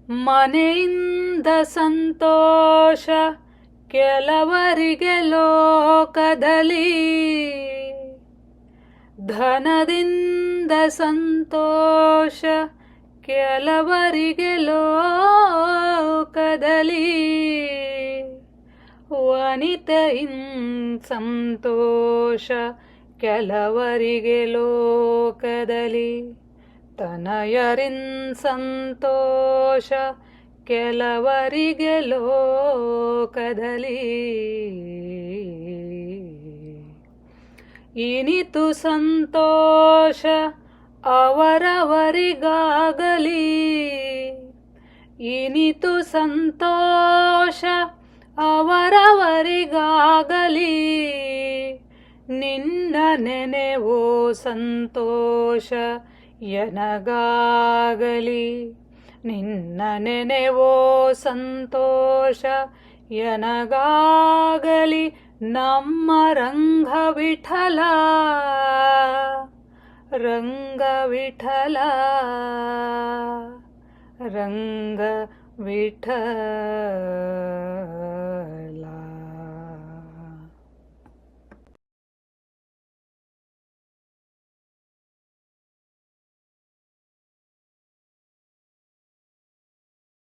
ಮನೆಯಿಂದ ಸಂತೋಷ ಕೆಲವರಿಗೆ ಲೋಕದಲ್ಲಿ, ಧನದಿಂದ ಸಂತೋಷ ಕೆಲವರಿಗೆ ಲೋಕದಲ್ಲಿ, ವನಿತೆಯಿಂದ ಸಂತೋಷ ಕೆಲವರಿಗೆ ಲೋಕದಲ್ಲಿ, ತನಯರಿಂದ ಸಂತೋಷ ಕೆಲವರಿಗೆ ಲೋಕದಲ್ಲಿ. ಇನಿತು ಸಂತೋಷ ಅವರವರಿಗಾಗಲಿ, ಇನಿತು ಸಂತೋಷ ಅವರವರಿಗಾಗಲಿ, ನಿನ್ನ ನೆನೆವೋ ಸಂತೋಷ ಎನಗಾಗಲಿ, ನಿನ್ನ ನೆನೆವೋ ಸಂತೋಷ ಎನಗಾಗಲಿ. ನಮ್ಮ ರಂಗ ವಿಠಲ, ರಂಗ ವಿಠಲ, ರಂಗ ವಿಠಲ.